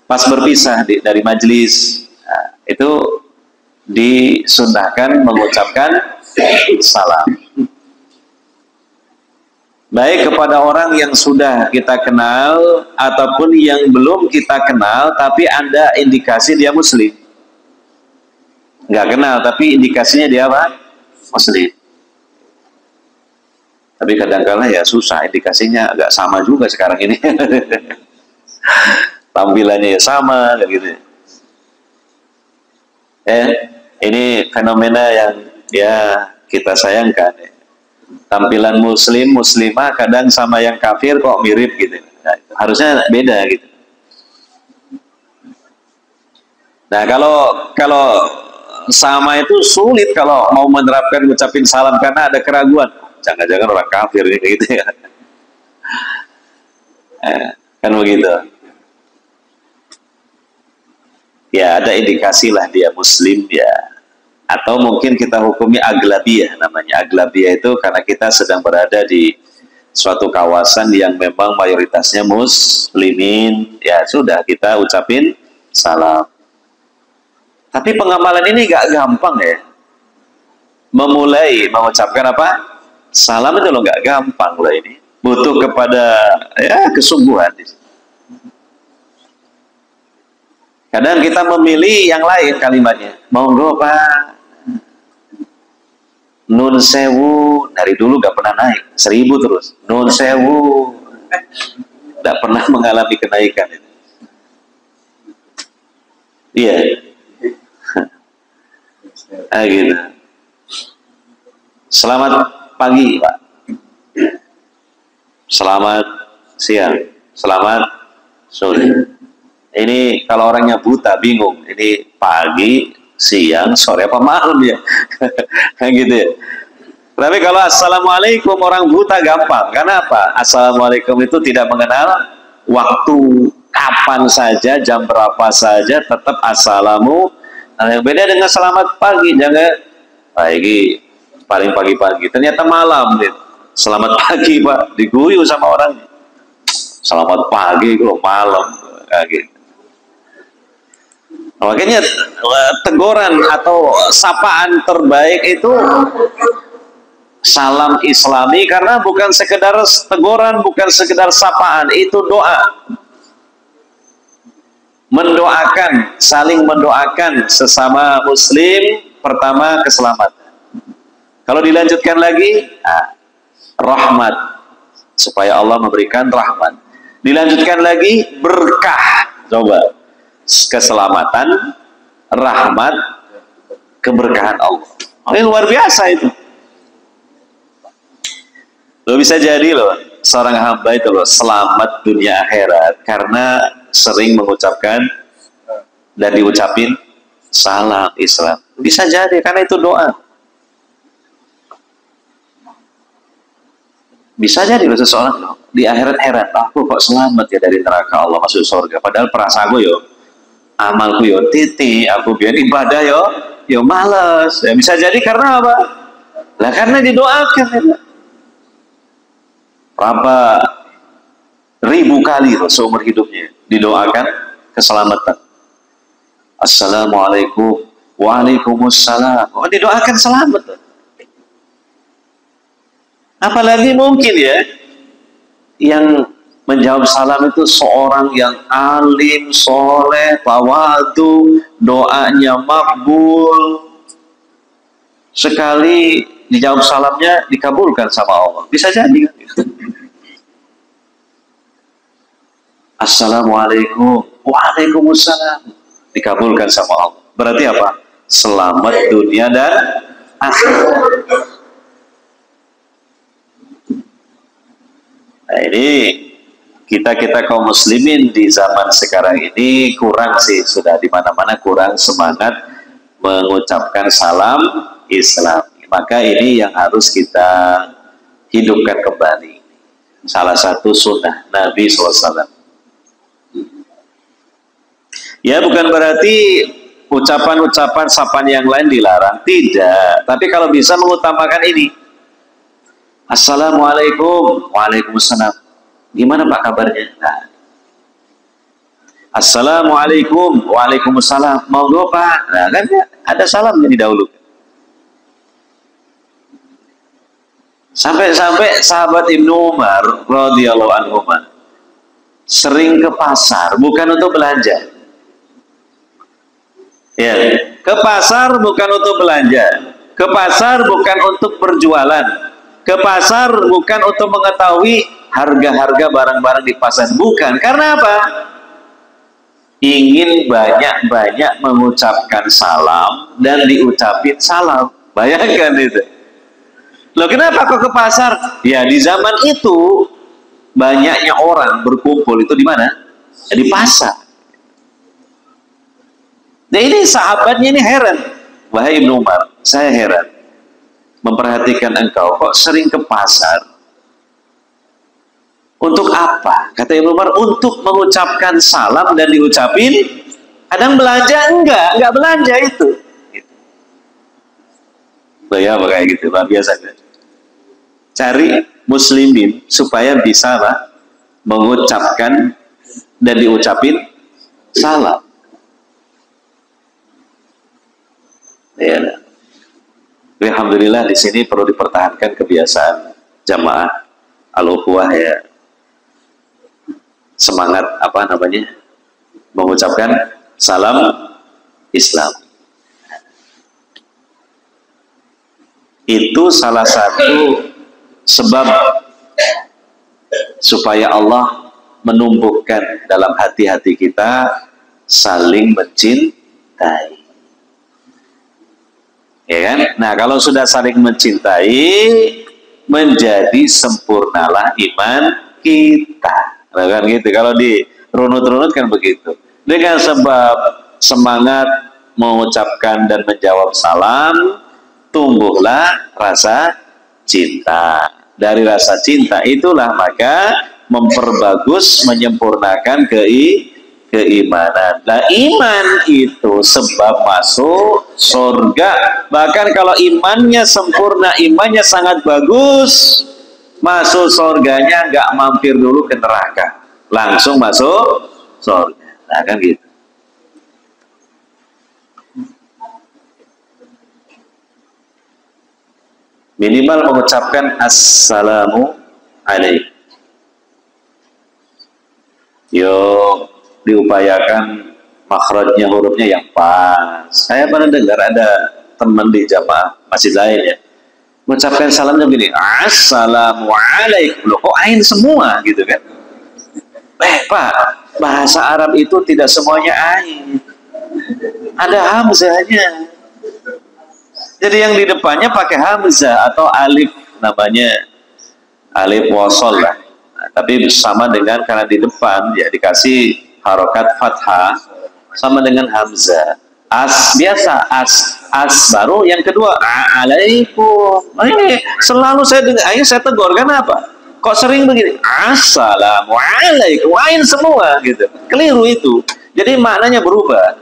pas berpisah dari majelis, nah, itu disunnahkan mengucapkan salam. Baik kepada orang yang sudah kita kenal ataupun yang belum kita kenal tapi ada indikasi dia muslim. Nggak kenal tapi indikasinya dia apa? Muslim. Tapi kadang-kadang ya susah, indikasinya agak sama juga sekarang ini. Tampilannya ya sama gitu. Ini fenomena yang ya kita sayangkan ya. Tampilan muslim, muslimah kadang sama yang kafir kok mirip gitu. Nah, harusnya beda gitu. Nah, kalau sama itu sulit kalau mau menerapkan ngucapin salam karena ada keraguan. Jangan-jangan orang kafir gitu ya. Kan begitu. Ya, ada indikasi lah dia muslim ya. Atau mungkin kita hukumi aglabiyah, namanya aglabiyah itu karena kita sedang berada di suatu kawasan yang memang mayoritasnya muslimin, ya sudah kita ucapin salam. Tapi pengamalan ini gak gampang ya. Memulai mengucapkan apa? Salam itu loh gak gampang loh ini. Butuh kepada ya kesungguhan. Kadang kita memilih yang lain kalimatnya. Monggo Pak. Nun sewu, dari dulu gak pernah naik, 1000 terus. Nun sewu, gak pernah mengalami kenaikan. Iya. Gitu. Selamat pagi Pak. Selamat siang. Selamat sore. Ini kalau orangnya buta bingung, ini pagi, siang, sore apa malam ya? Gitu ya. Tapi kalau assalamualaikum orang buta gampang. Karena apa? Assalamualaikum itu tidak mengenal waktu, kapan saja, jam berapa saja, tetap assalamu. Nah, yang beda dengan selamat pagi, jangan pagi, paling pagi-pagi. Ternyata malam, gitu. Selamat pagi Pak, diguyu sama orang. Selamat pagi, kalau malam, kayak gitu. Makanya teguran atau sapaan terbaik itu salam Islami, karena bukan sekedar teguran, bukan sekedar sapaan, itu doa. Mendoakan, saling mendoakan sesama muslim, pertama keselamatan. Kalau dilanjutkan lagi, rahmat, supaya Allah memberikan rahmat. Dilanjutkan lagi berkah, coba. Keselamatan, rahmat, keberkahan Allah. Ini luar biasa itu. Lo bisa jadi loh seorang hamba itu loh selamat dunia akhirat karena sering mengucapkan dan diucapin salam Islam. Bisa jadi karena itu doa. Bisa jadi loh seseorang loh, di akhirat heran, aku kok selamat ya dari neraka, Allah masuk surga. Padahal perasaan gue yo, amalku yo titik, aku biar ibadah yo males. Ya, bisa jadi karena apa? Lah karena didoakan. Ya. Berapa ribu kali seumur hidupnya didoakan keselamatan. Assalamualaikum, waalaikumsalam. Oh, didoakan selamat. Apalagi mungkin ya yang menjawab salam itu seorang yang alim, soleh, tawadu, doanya makbul. Sekali dijawab salamnya dikabulkan sama Allah. Bisa jadi. Assalamualaikum, waalaikumsalam, dikabulkan sama Allah. Berarti apa? Selamat dunia dan akhirat. Nah, ini kita kaum muslimin di zaman sekarang ini kurang sih, sudah di mana-mana kurang semangat mengucapkan salam Islam. Maka ini yang harus kita hidupkan kembali. Salah satu sunnah Nabi SAW. Ya, bukan berarti ucapan-ucapan sapaan yang lain dilarang, tidak. Tapi kalau bisa mengutamakan ini. Assalamualaikum, waalaikumsalam. Gimana Pak kabarnya? Nah. Assalamualaikum, waalaikumsalam. Monggo Pak. Nah, kan ada salamnya didahulukan. Sampai-sampai sahabat Ibnu Umar radhiyallahu anhu sering ke pasar bukan untuk belanja. Ya, ke pasar bukan untuk belanja. Ke pasar bukan untuk berjualan. Ke pasar bukan untuk mengetahui harga-harga barang-barang di pasar. Bukan. Karena apa? Ingin banyak-banyak mengucapkan salam dan diucapin salam. Bayangkan itu. Loh, kenapa kok ke pasar? Ya, di zaman itu banyaknya orang berkumpul itu di mana? Ya, di pasar. Nah, ini sahabatnya ini heran. Wahai Ibnu Umar, saya heran memperhatikan engkau kok sering ke pasar. Untuk apa? Kata Ibnu Umar, untuk mengucapkan salam dan diucapin. Kadang belanja enggak belanja itu. Loh ya, kayak gitu, luar biasa. Cari muslimin supaya bisa mengucapkan dan diucapin salam. Ya. Alhamdulillah di sini perlu dipertahankan kebiasaan jamaah al-ukhuwah ya. Semangat mengucapkan salam Islam. Itu salah satu sebab supaya Allah menumbuhkan dalam hati-hati kita saling mencintai. Ya kan? Nah, kalau sudah saling mencintai, menjadi sempurnalah iman kita. Nah, kan gitu. Kalau dirunut-runut kan begitu. Dengan sebab semangat mengucapkan dan menjawab salam, tumbuhlah rasa cinta. Dari rasa cinta itulah maka memperbagus, menyempurnakan keimanan. Nah, iman itu sebab masuk surga. Bahkan kalau imannya sempurna, imannya sangat bagus, masuk surganya nggak mampir dulu ke neraka, langsung masuk surga. Nah, kan gitu. Minimal mengucapkan assalamu alaikum. Yuk diupayakan makhrajnya, hurufnya yang pas. Saya pernah dengar ada teman di jamaah masjid lain ya, mengucapkan salamnya begini, assalamu alaikum. Loh, kok ain semua gitu kan? Pak, bahasa Arab itu tidak semuanya ain, ada hamzahnya. Jadi yang di depannya pakai hamzah atau alif, namanya alif wasol lah. Nah, tapi sama dengan karena di depan ya dikasih harokat fathah, sama dengan hamzah. As biasa, as baru yang kedua alaikum. Nah, ini selalu saya dengar, akhirnya saya tegur, kenapa? Kok sering begini? Assalamualaikum, ain semua gitu. Keliru itu. Jadi maknanya berubah.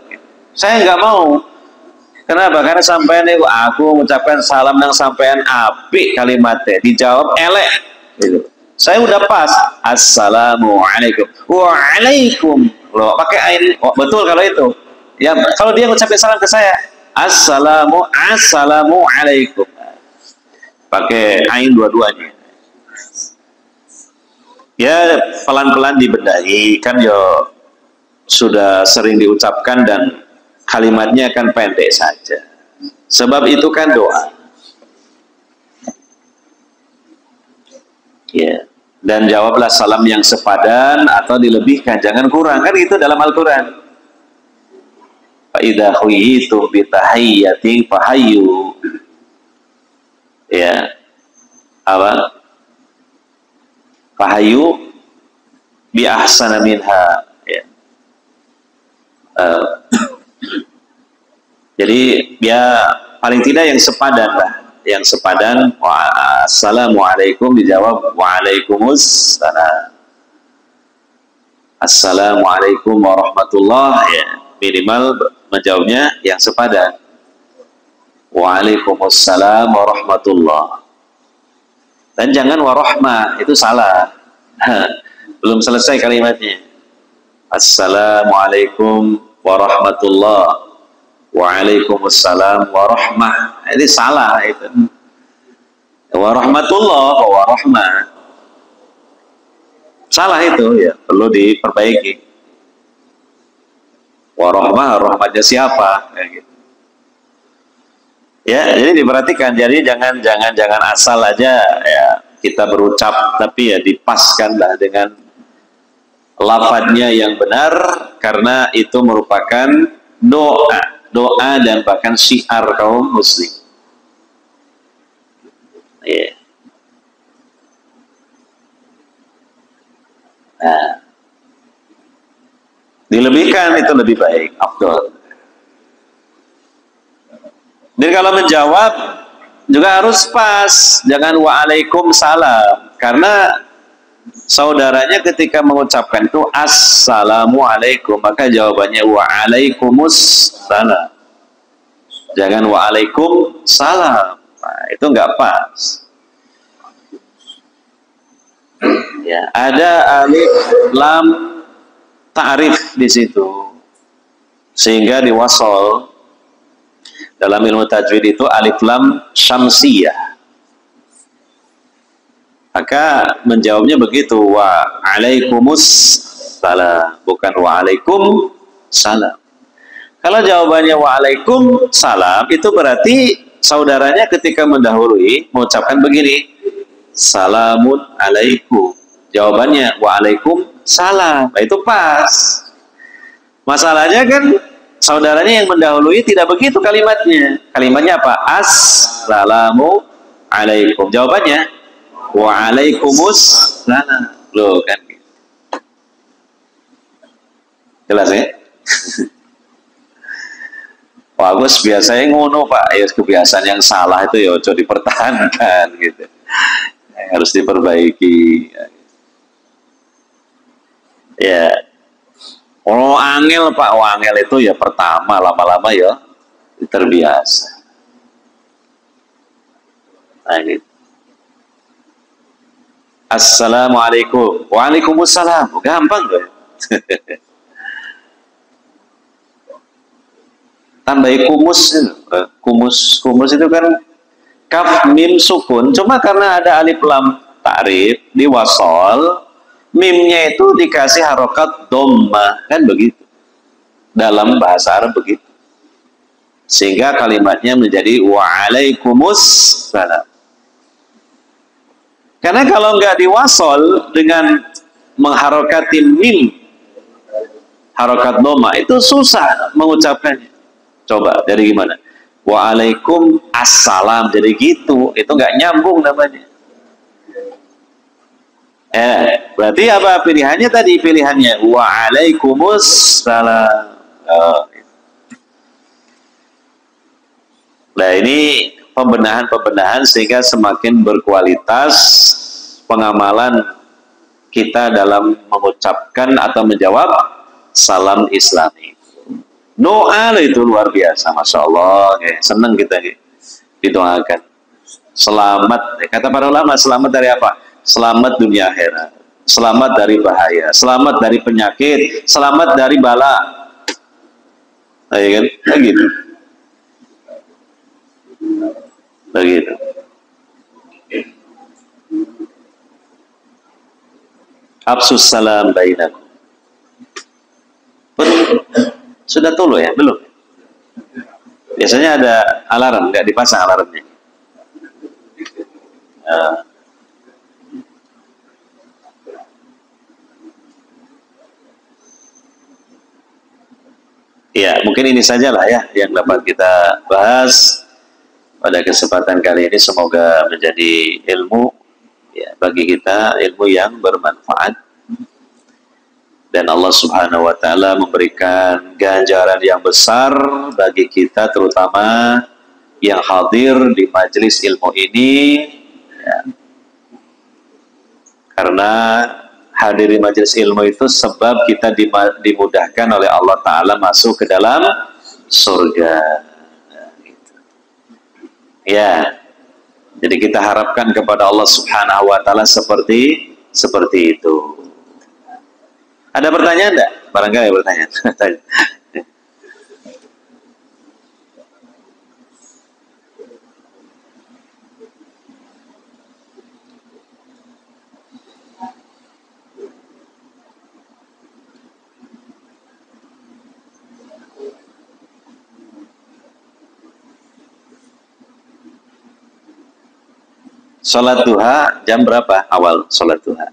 Saya nggak mau. Kenapa? Karena sampean itu aku mengucapkan salam nang sampean apik kalimatnya, dijawab elek gitu. Saya udah pas, assalamualaikum, waalaikum. Loh, pakai ain. Oh, betul kalau itu. Ya, kalau dia ngucapin salam ke saya, assalamualaikum. Pakai ain dua-duanya. Ya, pelan-pelan dibedahi, kan yo sudah sering diucapkan dan kalimatnya kan pendek saja. Sebab itu kan doa. Ya. Dan jawablah salam yang sepadan atau dilebihkan, jangan kurang. Kan itu dalam Al-Qur'an. Fa idza huyitum bi tahiyyatin fahayyu. Ya. Apa? Fahayyu bi ahsana minha. Ya. Jadi ya paling tidak yang sepadan lah, yang sepadan. Assalamualaikum dijawab waalaikumsalam. Assalamualaikum warahmatullah, ya minimal menjawabnya yang sepadan. Waalaikumsalam warahmatullah. Dan jangan warahmah, itu salah. Belum selesai kalimatnya. Assalamualaikum warahmatullah. Waalaikumsalam warahmah. Ini salah itu. Warahmatullah, warahmah. Salah itu ya, perlu diperbaiki. Warahmah, rahmatnya siapa? Kayak gitu. Ya, jadi diperhatikan. Jadi jangan asal aja ya kita berucap, tapi ya dipaskanlah dengan lafadznya yang benar, karena itu merupakan doa dan bahkan syiar kaum muslim. Yeah. Nah, dilebihkan itu lebih baik, afdol. Dan kalau menjawab juga harus pas, jangan waalaikumsalam, karena saudaranya ketika mengucapkan itu assalamualaikum, maka jawabannya waalaikumsalam, jangan waalaikumsalam. Nah, itu nggak pas. Ya, ada alif lam ta'rif di situ, sehingga diwasol. Dalam ilmu tajwid itu alif lam syamsiyah. Maka menjawabnya begitu, wa alaikumus salam, bukan wa alaikum salam. Kalau jawabannya waalaikumsalam, itu berarti saudaranya ketika mendahului mengucapkan begini, salamun alaikum. Jawabannya waalaikumsalam. Nah, itu pas. Masalahnya kan saudaranya yang mendahului tidak begitu kalimatnya. Kalimatnya apa? Assalamu alaikum. Jawabannya waalaikumsalam. Loh kan. Jelas ya? Wah, Agus biasanya ngono Pak, ya kebiasaan yang salah itu ya coba dipertahankan gitu. Harus diperbaiki. Ya. Oh, angel Pak, angel itu ya pertama, lama-lama ya terbiasa. Nah, gitu. Assalamualaikum. Waalaikumsalam. Gampang tuh. Tambahi kumus itu kan kaf mim sukun, cuma karena ada alif lam ta'rif di wasol, mimnya itu dikasih harokat dhammah, kan begitu dalam bahasa Arab begitu, sehingga kalimatnya menjadi waalaikumsalam. Karena kalau nggak diwasol dengan mengharokati mim harokat dhammah itu susah mengucapkannya. Coba dari gimana? Waalaikum assalam, jadi gitu, itu nggak nyambung namanya. Berarti apa pilihannya tadi? Pilihannya waalaikumsalam. Nah, ini pembenahan sehingga semakin berkualitas pengamalan kita dalam mengucapkan atau menjawab salam Islami. Doa itu luar biasa, Masya Allah, senang kita didoakan. Selamat, kata para ulama, selamat dari apa? Selamat dunia akhirat, selamat dari bahaya, selamat dari penyakit, selamat dari bala. Kan? Begitu. Begitu. Absus salam bainakum. Sudah tulu ya? Belum? Biasanya ada alarm, nggak dipasang alarmnya. Ya, mungkin ini sajalah ya yang dapat kita bahas pada kesempatan kali ini. Semoga menjadi ilmu ya bagi kita, ilmu yang bermanfaat. Dan Allah Subhanahu wa Ta'ala memberikan ganjaran yang besar bagi kita, terutama yang hadir di majelis ilmu ini ya. Karena hadir di majelis ilmu itu sebab kita dimudahkan oleh Allah Ta'ala masuk ke dalam surga ya. Jadi kita harapkan kepada Allah Subhanahu wa Ta'ala seperti itu. Ada pertanyaan enggak? Barangkali ada pertanyaan. Sholat duha jam berapa awal sholat duha?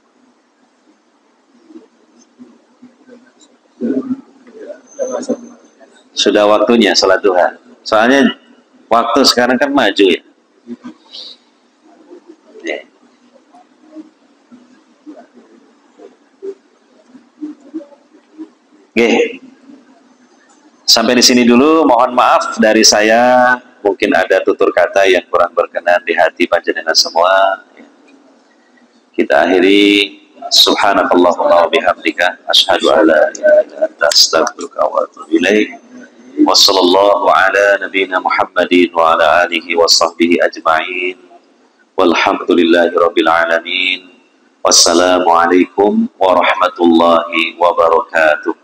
Sudah waktunya sholat duha. Soalnya waktu sekarang kan maju ya. Oke. Sampai di sini dulu. Mohon maaf dari saya. Mungkin ada tutur kata yang kurang berkenan di hati panjenengan semua. Kita akhiri. Subhanakallahumma wa bihamdika asyhadu an la ilaha illa anta astaghfiruka wa atubu ilaik. Wa sallallahu ala nabiyyina Muhammadin wa ala alihi wa sahbihi ajma'in. Walhamdulillahi rabbil alamin. Wassalamualaikum warahmatullahi wabarakatuh.